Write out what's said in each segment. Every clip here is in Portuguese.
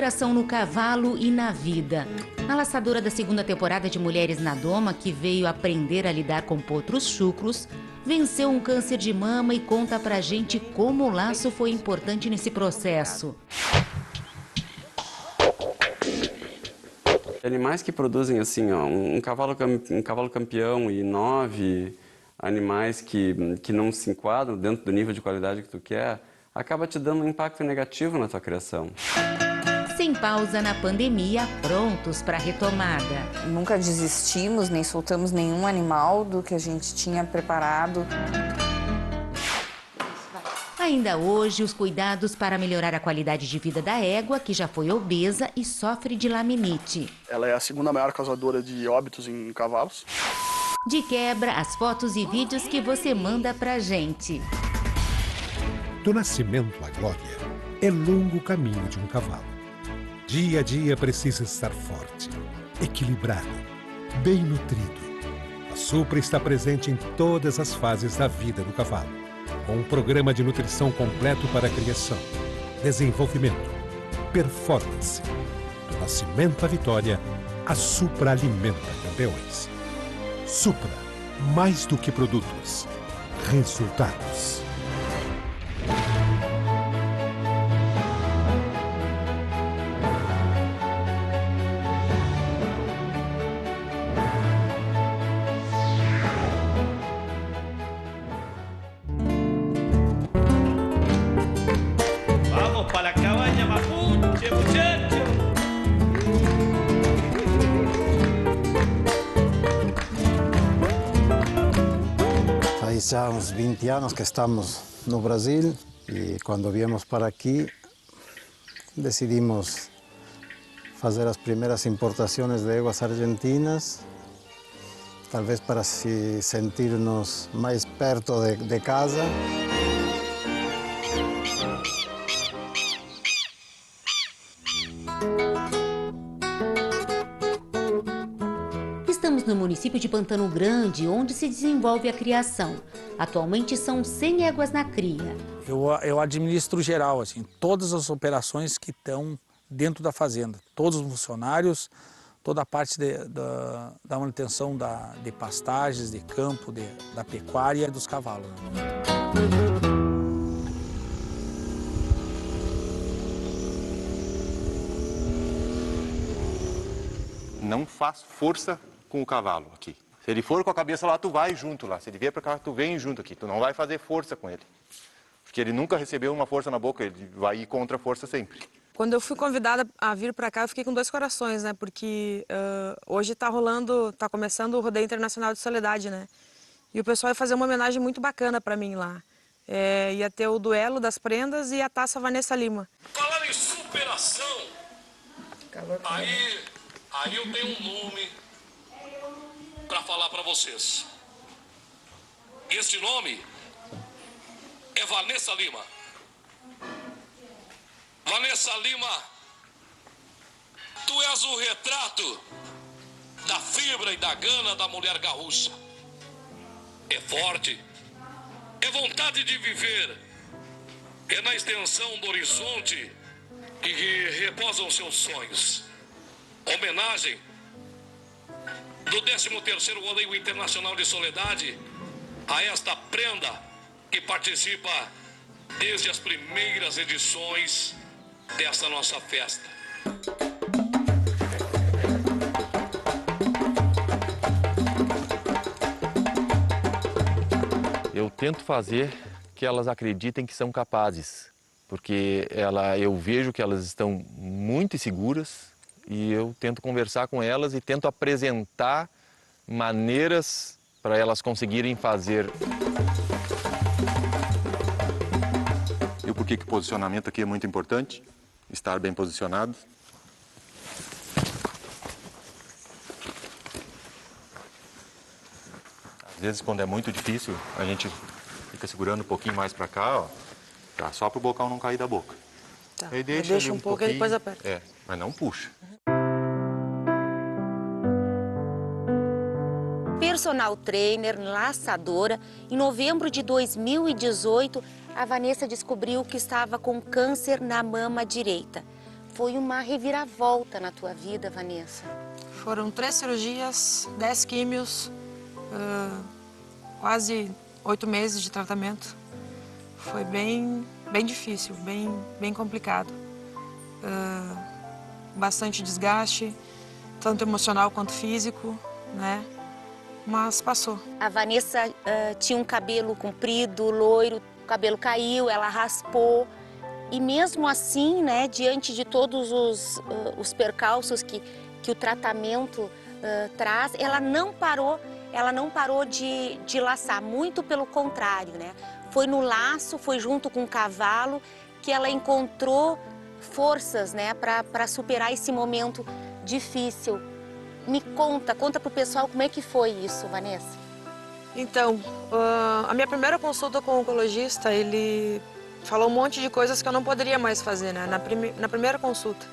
superação no cavalo e na vida. A laçadora da segunda temporada de Mulheres na Doma, que veio aprender a lidar com potros chucros, venceu um câncer de mama e conta pra gente como o laço foi importante nesse processo. Animais que produzem assim, ó, um cavalo campeão e 9 animais que não se enquadram dentro do nível de qualidade que tu quer, acaba te dando um impacto negativo na tua criação. Sem pausa na pandemia, prontos para a retomada. Nunca desistimos, nem soltamos nenhum animal do que a gente tinha preparado. Ainda hoje, os cuidados para melhorar a qualidade de vida da égua, que já foi obesa e sofre de laminite. Ela é a segunda maior causadora de óbitos em cavalos. De quebra, as fotos e vídeos que você manda pra gente. Do nascimento à glória, é longo o caminho de um cavalo. Dia a dia precisa estar forte, equilibrado, bem nutrido. A Supra está presente em todas as fases da vida do cavalo, com um programa de nutrição completo para a criação, desenvolvimento, performance. Do nascimento à vitória, a Supra alimenta campeões. Supra, mais do que produtos, resultados. Vamos para a cabaña Mapuche, muchachos. Faz já uns 20 anos que estamos no Brasil e quando viemos para aqui decidimos fazer as primeiras importações de éguas argentinas, talvez para se sentir-nos mais perto de casa. Estamos no município de Pantano Grande, onde se desenvolve a criação. Atualmente são 100 éguas na cria. Eu administro geral, assim, todas as operações que estão dentro da fazenda. Todos os funcionários, toda a parte da manutenção de pastagens, de campo, da pecuária e dos cavalos. Não faz força com o cavalo aqui. Se ele for com a cabeça lá, tu vai junto lá. Se ele vier para cá, tu vem junto aqui. Tu não vai fazer força com ele. Porque ele nunca recebeu uma força na boca, ele vai ir contra a força sempre. Quando eu fui convidada a vir para cá, eu fiquei com dois corações, né? Porque hoje tá começando o Rodeio Internacional de Soledade, né? E o pessoal ia fazer uma homenagem muito bacana para mim lá. Ia ter o duelo das prendas e a taça Vanessa Lima. Falando em superação, aí eu tenho um nome para falar para vocês. Este nome é Vanessa Lima. Vanessa Lima, tu és o retrato da fibra e da gana da mulher gaúcha. É forte, é vontade de viver, é na extensão do horizonte que reposam seus sonhos. Homenagem do 13º Rodeio Internacional de Soledade a esta prenda que participa desde as primeiras edições dessa nossa festa. Eu tento fazer que elas acreditem que são capazes, porque eu vejo que elas estão muito inseguras e eu tento conversar com elas e tento apresentar maneiras para elas conseguirem fazer. E por que o posicionamento aqui é muito importante? Estar bem posicionado. Às vezes, quando é muito difícil, a gente fica segurando um pouquinho mais para cá, ó, só para o bocal não cair da boca. Tá. Aí deixa um pouco e depois aperta. Mas não puxa. Personal trainer, laçadora, em novembro de 2018, a Vanessa descobriu que estava com câncer na mama direita. foi uma reviravolta na tua vida, Vanessa. Foram 3 cirurgias, 10 químios, quase 8 meses de tratamento. Foi bem difícil, bem complicado. Bastante desgaste, tanto emocional quanto físico, né? Mas passou. A Vanessa tinha um cabelo comprido, loiro, o cabelo caiu, ela raspou. E mesmo assim, né, diante de todos os percalços que o tratamento traz, ela não parou de laçar, muito pelo contrário, né? Foi no laço, foi junto com o cavalo que ela encontrou forças, né, para superar esse momento difícil. Me conta pro pessoal como é que foi isso, Vanessa. Então, a minha primeira consulta com o oncologista, ele falou um monte de coisas que eu não poderia mais fazer, né, na primeira consulta.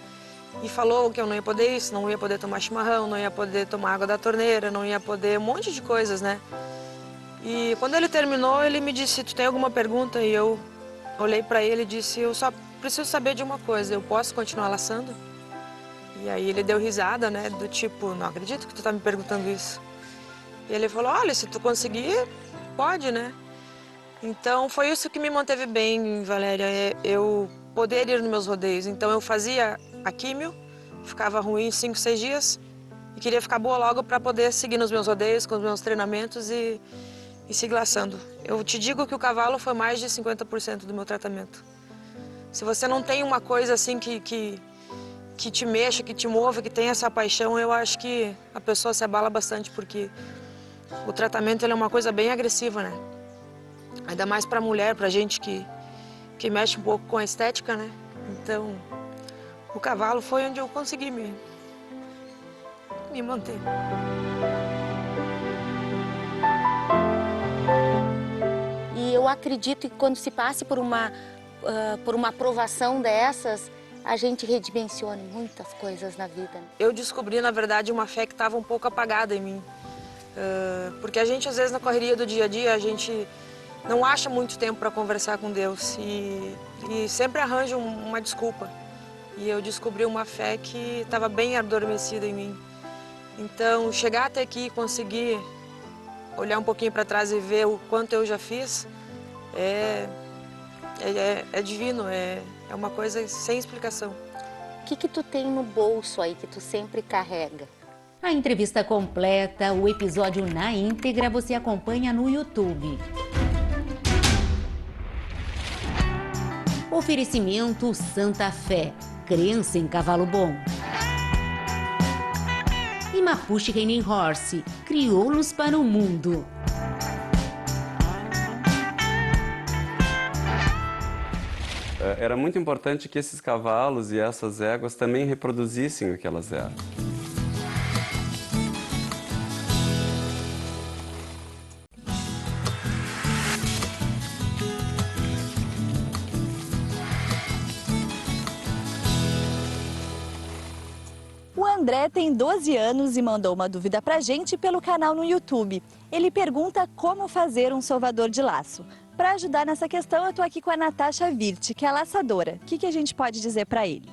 E falou que eu não ia poder isso, não ia poder tomar chimarrão, não ia poder tomar água da torneira, não ia poder um monte de coisas, né. E quando ele terminou, ele me disse, tu tem alguma pergunta? E eu olhei para ele e disse, eu só preciso saber de uma coisa, eu posso continuar laçando? E aí ele deu risada, né, do tipo, não acredito que tu tá me perguntando isso. E ele falou, olha, se tu conseguir, pode, né? Então foi isso que me manteve bem, Valéria, eu poder ir nos meus rodeios. Então eu fazia a químio, ficava ruim 5, 6 dias e queria ficar boa logo para poder seguir nos meus rodeios, com os meus treinamentos e seguir laçando. Eu te digo que o cavalo foi mais de 50% do meu tratamento. Se você não tem uma coisa assim que te mexa, que te mova, que tem essa paixão, eu acho que a pessoa se abala bastante, porque o tratamento ele é uma coisa bem agressiva, né? Ainda mais para mulher, para gente que mexe um pouco com a estética, né? Então, o cavalo foi onde eu consegui me manter. E eu acredito que quando se passe por uma aprovação dessas, a gente redimensiona muitas coisas na vida. Eu descobri, na verdade, uma fé que estava um pouco apagada em mim. Porque a gente, às vezes, na correria do dia a dia, a gente não acha muito tempo para conversar com Deus e sempre arranja uma desculpa. E eu descobri uma fé que estava bem adormecida em mim. Então, chegar até aqui e conseguir olhar um pouquinho para trás e ver o quanto eu já fiz, é divino, é uma coisa sem explicação. O que tu tem no bolso aí que tu sempre carrega? A entrevista completa, o episódio na íntegra, você acompanha no YouTube. Oferecimento Santa Fé, crença em cavalo bom. E Mapuche Reining Horse, crioulos para o mundo. Era muito importante que esses cavalos e essas éguas também reproduzissem o que elas eram. O André tem 12 anos e mandou uma dúvida pra gente pelo canal no YouTube. Ele pergunta como fazer um sovador de laço. Para ajudar nessa questão, eu tô aqui com a Natasha Virte, que é a laçadora. O que a gente pode dizer para ele?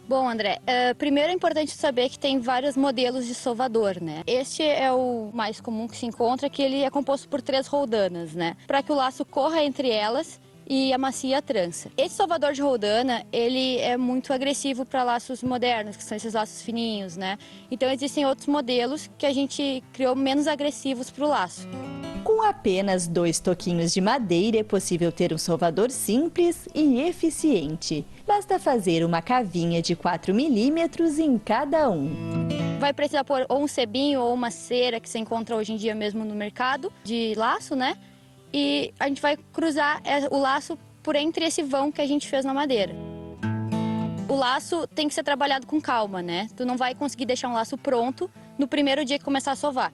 Bom, André, primeiro é importante saber que tem vários modelos de sovador, né? Este é o mais comum que se encontra, que ele é composto por 3 roldanas, né? Para que o laço corra entre elas e amacia a trança. Esse sovador de roldana, ele é muito agressivo para laços modernos, que são esses laços fininhos, né? Então existem outros modelos que a gente criou menos agressivos para o laço. Com apenas 2 toquinhos de madeira é possível ter um sovador simples e eficiente. Basta fazer uma cavinha de 4 milímetros em cada um. Vai precisar pôr ou um sebinho ou uma cera que se encontra hoje em dia mesmo no mercado de laço, né? E a gente vai cruzar o laço por entre esse vão que a gente fez na madeira. O laço tem que ser trabalhado com calma, né? Tu não vai conseguir deixar um laço pronto no primeiro dia que começar a sovar.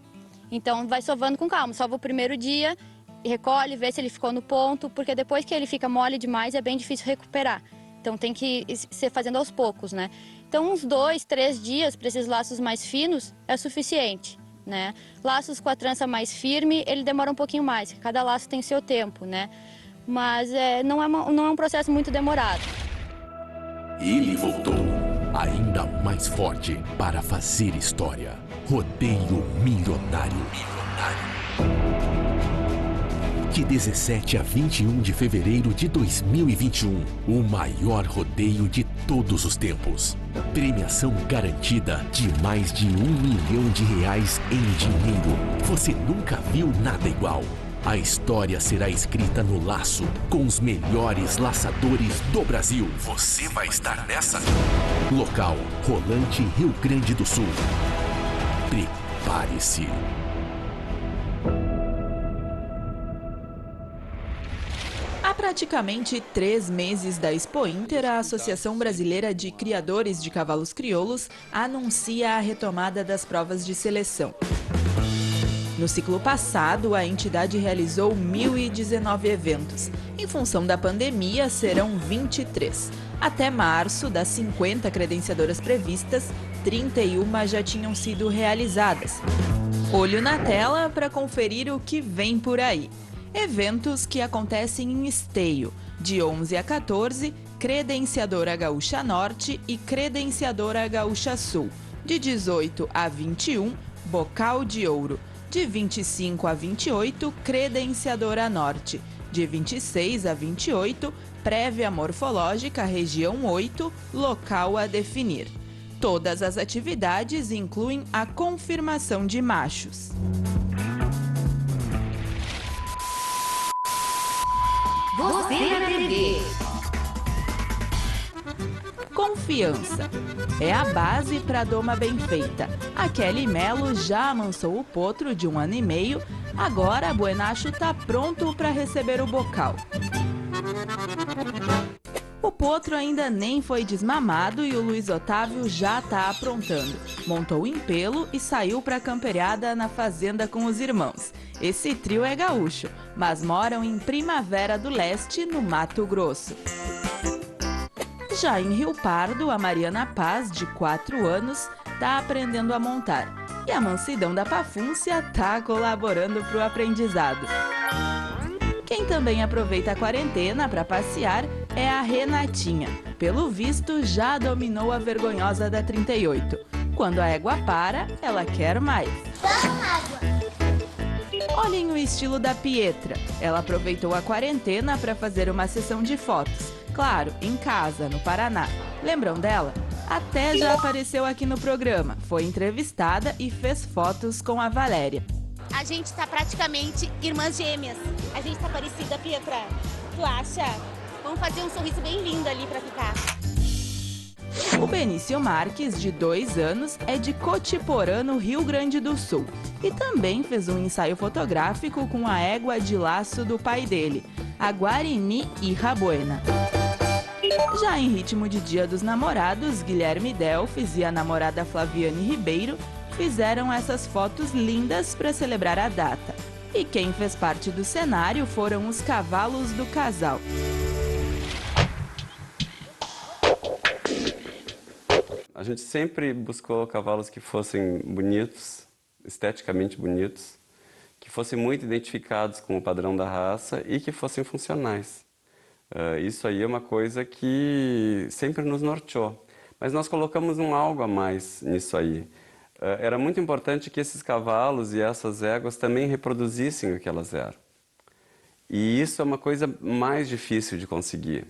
Então vai sovando com calma, sova o primeiro dia, recolhe, vê se ele ficou no ponto, porque depois que ele fica mole demais é bem difícil recuperar. Então tem que ser fazendo aos poucos, né? Então uns 2, 3 dias para esses laços mais finos é suficiente, né? Laços com a trança mais firme, ele demora um pouquinho mais, cada laço tem seu tempo, né? Mas não é um processo muito demorado. E ele voltou. ainda mais forte para fazer história. Rodeio Milionário. De 17 a 21 de fevereiro de 2021, o maior rodeio de todos os tempos. Premiação garantida de mais de R$1 milhão em dinheiro. Você nunca viu nada igual. A história será escrita no laço, com os melhores laçadores do Brasil. Você vai estar nessa? Local: Rolante, Rio Grande do Sul. Prepare-se. Há praticamente 3 meses da Expo Inter, a Associação Brasileira de Criadores de Cavalos Crioulos anuncia a retomada das provas de seleção. No ciclo passado, a entidade realizou 1.019 eventos. Em função da pandemia, serão 23. Até março, das 50 credenciadoras previstas, 31 já tinham sido realizadas. Olho na tela para conferir o que vem por aí. Eventos que acontecem em Esteio, de 11 a 14, Credenciadora Gaúcha Norte e Credenciadora Gaúcha Sul. De 18 a 21, Bocal de Ouro. De 25 a 28, Credenciadora Norte. De 26 a 28, Prévia Morfológica Região 8, local a definir. Todas as atividades incluem a confirmação de machos. Você na TV. Confiança. É a base para a doma bem feita. A Kelly Mello já amansou o potro de 1 ano e meio, agora a Buenacho está pronto para receber o bocal. O potro ainda nem foi desmamado e o Luiz Otávio já está aprontando. Montou em pelo e saiu para a camperiada na fazenda com os irmãos. Esse trio é gaúcho, mas moram em Primavera do Leste, no Mato Grosso. Já em Rio Pardo, a Mariana Paz, de 4 anos, está aprendendo a montar. E a mansidão da Pafúncia está colaborando para o aprendizado. Quem também aproveita a quarentena para passear é a Renatinha. Pelo visto, já dominou a vergonhosa da 38. Quando a égua para, ela quer mais. Olhem o estilo da Pietra. Ela aproveitou a quarentena para fazer uma sessão de fotos. Claro, em casa, no Paraná. Lembram dela? Até já apareceu aqui no programa. Foi entrevistada e fez fotos com a Valéria. A gente tá praticamente irmãs gêmeas. A gente tá parecida, Pietra. Tu acha? Vamos fazer um sorriso bem lindo ali pra ficar. O Benício Marques, de 2 anos, é de Cotiporã, no Rio Grande do Sul. E também fez um ensaio fotográfico com a égua de laço do pai dele, a Guarini Hija Buena. Já em ritmo de Dia dos Namorados, Guilherme Delfes e a namorada Flaviane Ribeiro fizeram essas fotos lindas para celebrar a data. E quem fez parte do cenário foram os cavalos do casal. A gente sempre buscou cavalos que fossem bonitos, esteticamente bonitos, que fossem muito identificados com o padrão da raça e que fossem funcionais. Isso aí é uma coisa que sempre nos norteou. Mas nós colocamos um algo a mais nisso aí. Era muito importante que esses cavalos e essas éguas também reproduzissem o que elas eram. E isso é uma coisa mais difícil de conseguir.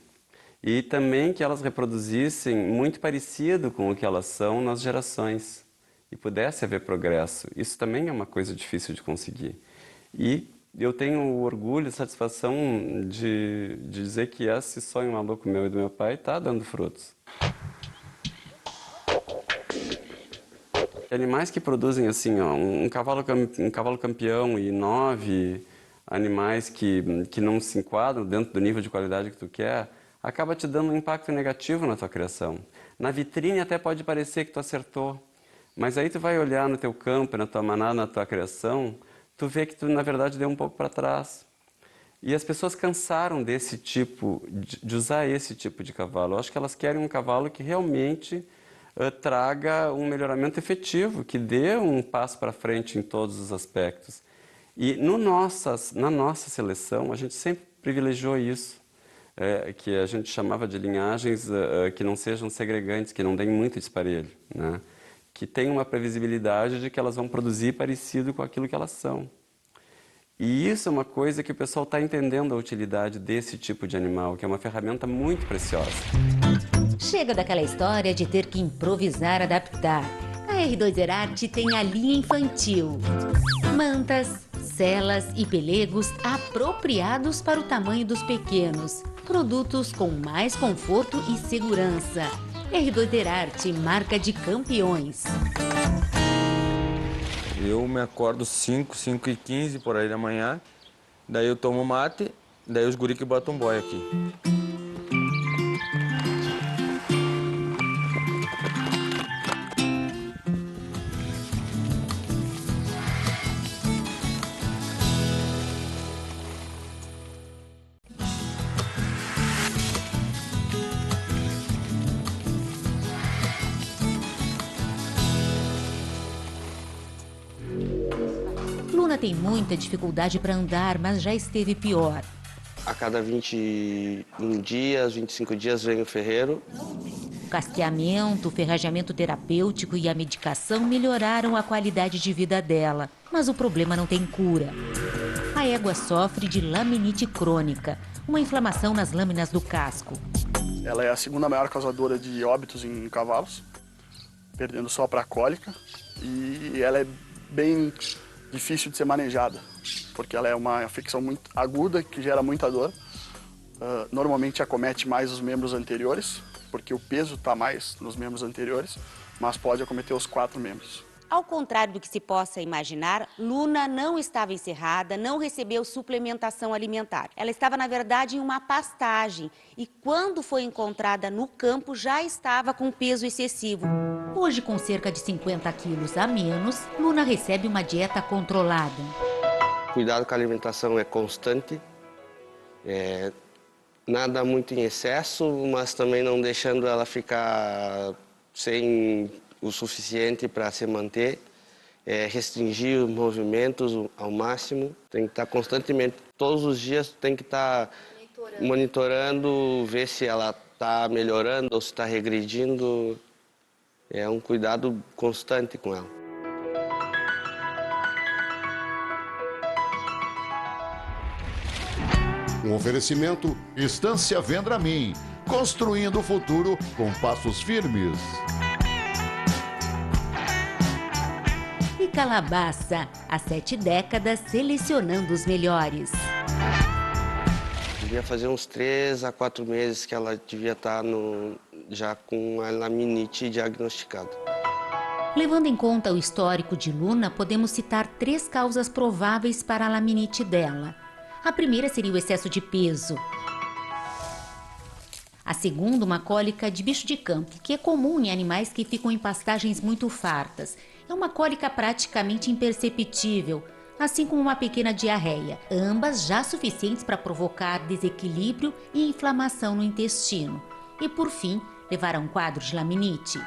E também que elas reproduzissem muito parecido com o que elas são nas gerações. E pudesse haver progresso. Isso também é uma coisa difícil de conseguir. E eu tenho o orgulho e satisfação de dizer que esse sonho maluco meu e do meu pai está dando frutos. Animais que produzem assim, ó, um cavalo campeão e 9 animais que não se enquadram dentro do nível de qualidade que tu quer, acaba te dando um impacto negativo na tua criação. Na vitrine até pode parecer que tu acertou, mas aí tu vai olhar no teu campo, na tua manada, na tua criação, tu vê que tu na verdade deu um pouco para trás. E as pessoas cansaram desse tipo, de usar esse tipo de cavalo. Eu acho que elas querem um cavalo que realmente traga um melhoramento efetivo, que dê um passo para frente em todos os aspectos. E na nossa seleção, a gente sempre privilegiou isso. que a gente chamava de linhagens que não sejam segregantes, que não deem muito disparelho, né? Que tenham uma previsibilidade de que elas vão produzir parecido com aquilo que elas são. E isso é uma coisa que o pessoal está entendendo a utilidade desse tipo de animal, que é uma ferramenta muito preciosa. Chega daquela história de ter que improvisar, adaptar. A R2 Zerarte tem a linha infantil. Mantas, celas e pelegos apropriados para o tamanho dos pequenos. Produtos com mais conforto e segurança. R2 Zerarte, marca de campeões. Eu me acordo 5h15 por aí da manhã, daí eu tomo mate, daí os guri que botam boia aqui. Luna tem muita dificuldade para andar, mas já esteve pior. A cada 21 dias, 25 dias vem o ferreiro. O casqueamento, o ferrajamento terapêutico e a medicação melhoraram a qualidade de vida dela, mas o problema não tem cura. A égua sofre de laminite crônica, uma inflamação nas lâminas do casco. Ela é a segunda maior causadora de óbitos em cavalos, perdendo só para a cólica, e ela é bem difícil de ser manejada, porque ela é uma afecção muito aguda que gera muita dor. Normalmente acomete mais os membros anteriores, porque o peso está mais nos membros anteriores, mas pode acometer os 4 membros. Ao contrário do que se possa imaginar, Luna não estava encerrada, não recebeu suplementação alimentar. Ela estava, na verdade, em uma pastagem e quando foi encontrada no campo já estava com peso excessivo. Hoje, com cerca de 50 quilos a menos, Luna recebe uma dieta controlada. Cuidado com a alimentação é constante, nada muito em excesso, mas também não deixando ela ficar sem o suficiente para se manter, restringir os movimentos ao máximo, tem que estar constantemente, todos os dias tem que estar monitorando, ver se ela está melhorando ou se está regredindo, é um cuidado constante com ela. Um oferecimento Estância Vendramin, construindo o futuro com passos firmes. E Calabaça, há 7 décadas selecionando os melhores. Devia fazer uns 3 a 4 meses que ela devia estar já com a laminite diagnosticada. Levando em conta o histórico de Luna, podemos citar 3 causas prováveis para a laminite dela. A primeira seria o excesso de peso. A segunda, uma cólica de bicho de campo, que é comum em animais que ficam em pastagens muito fartas. É uma cólica praticamente imperceptível, assim como uma pequena diarreia, ambas já suficientes para provocar desequilíbrio e inflamação no intestino. E, por fim, levar a um quadro de laminite.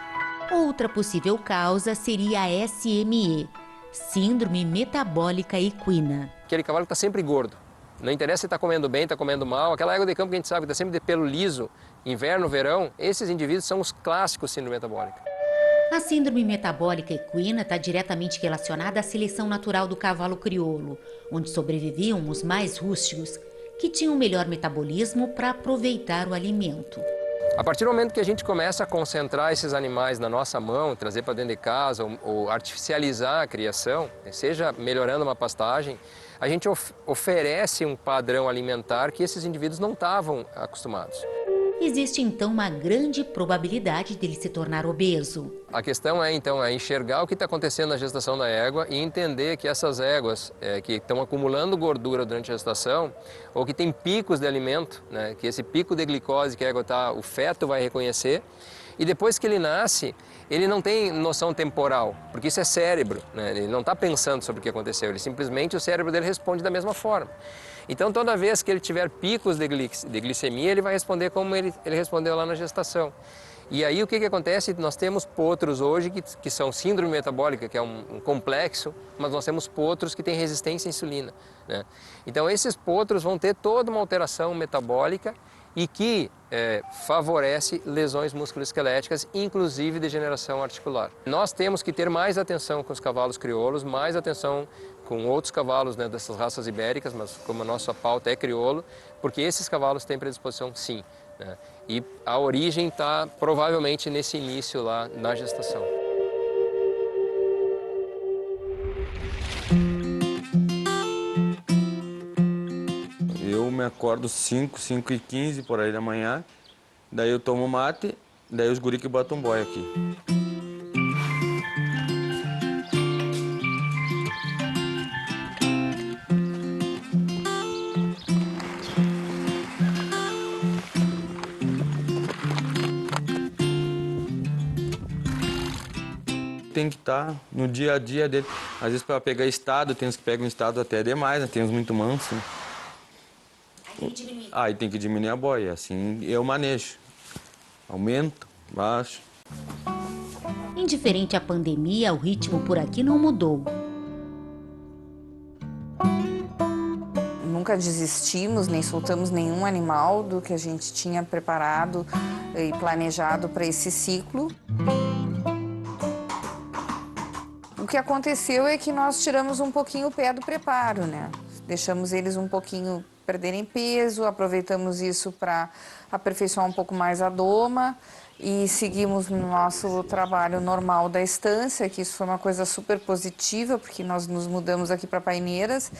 Outra possível causa seria a SME, Síndrome Metabólica Equina. Aquele cavalo que está sempre gordo. Não interessa se está comendo bem, está comendo mal. Aquela égua de campo que a gente sabe que está sempre de pelo liso, inverno, verão, esses indivíduos são os clássicos síndrome metabólica. A síndrome metabólica equina está diretamente relacionada à seleção natural do cavalo crioulo, onde sobreviviam os mais rústicos, que tinham melhor metabolismo para aproveitar o alimento. A partir do momento que a gente começa a concentrar esses animais na nossa mão, trazer para dentro de casa ou artificializar a criação, seja melhorando uma pastagem, a gente oferece um padrão alimentar que esses indivíduos não estavam acostumados. Existe então uma grande probabilidade dele se tornar obeso. A questão é então enxergar o que está acontecendo na gestação da égua e entender que essas éguas que estão acumulando gordura durante a gestação ou que tem picos de alimento, né, que esse pico de glicose que a égua está, o feto vai reconhecer e depois que ele nasce, ele não tem noção temporal, porque isso é cérebro, né? Ele não está pensando sobre o que aconteceu, ele simplesmente o cérebro dele responde da mesma forma. Então, toda vez que ele tiver picos de glicemia, ele vai responder como ele respondeu lá na gestação. E aí, o que acontece? Nós temos potros hoje que são síndrome metabólica, que é um complexo, mas nós temos potros que têm resistência à insulina, né? Então, esses potros vão ter toda uma alteração metabólica e que favorece lesões musculoesqueléticas, inclusive degeneração articular. Nós temos que ter mais atenção com os cavalos crioulos, mais atenção com outros cavalos, né, dessas raças ibéricas, mas como a nossa pauta é crioulo, porque esses cavalos têm predisposição sim, né? E a origem está provavelmente nesse início lá na gestação. Eu me acordo 5h15 por aí da manhã, daí eu tomo mate, daí os guri que botam boia aqui. Tem que estar no dia a dia dele. Às vezes para pegar estado, tem uns que pegam estado até demais, né? Tem uns muito mansos. Né? Aí tem que diminuir a boia, assim eu manejo. Aumento, baixo. Indiferente à pandemia, o ritmo por aqui não mudou. Nunca desistimos, nem soltamos nenhum animal do que a gente tinha preparado e planejado para esse ciclo. O que aconteceu é que nós tiramos um pouquinho o pé do preparo, né? Deixamos eles um pouquinho perderem peso, aproveitamos isso para aperfeiçoar um pouco mais a doma e seguimos no nosso trabalho normal da estância, que isso foi uma coisa super positiva, porque nós nos mudamos aqui para Paineiras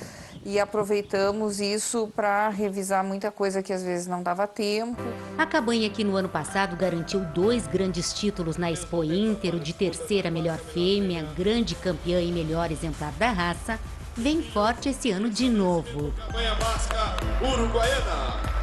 e aproveitamos isso para revisar muita coisa que às vezes não dava tempo. A cabanha que no ano passado garantiu 2 grandes títulos na Expo Inter, o de terceira melhor fêmea, grande campeã e melhor exemplar da raça, vem forte esse ano de novo. Cabanha Basca Uruguaiana.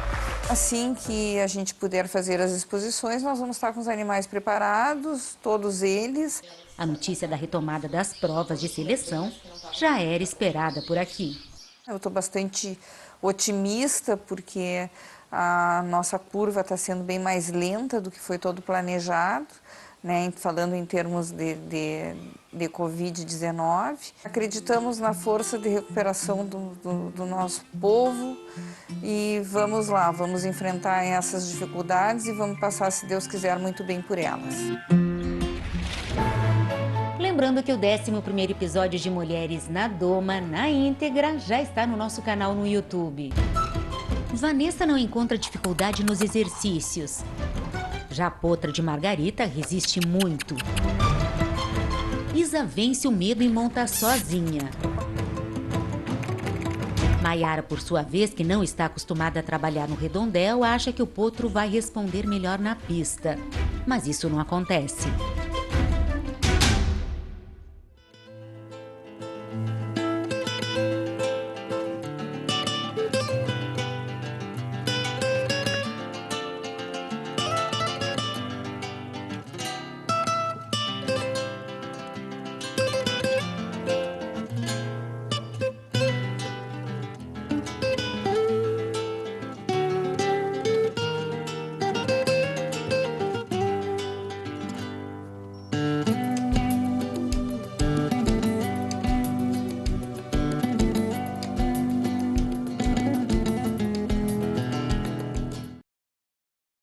Assim que a gente puder fazer as exposições, nós vamos estar com os animais preparados, todos eles. A notícia da retomada das provas de seleção já era esperada por aqui. Eu estou bastante otimista porque a nossa curva está sendo bem mais lenta do que foi todo planejado, né, falando em termos de Covid-19. Acreditamos na força de recuperação do nosso povo e vamos lá, vamos enfrentar essas dificuldades e vamos passar, se Deus quiser, muito bem por elas. Lembrando que o 11º episódio de Mulheres na Doma, na íntegra, já está no nosso canal no YouTube. Vanessa não encontra dificuldade nos exercícios. Já a potra de Margarita resiste muito. Isa vence o medo e monta sozinha. Maiara, por sua vez, que não está acostumada a trabalhar no redondel, acha que o potro vai responder melhor na pista. Mas isso não acontece.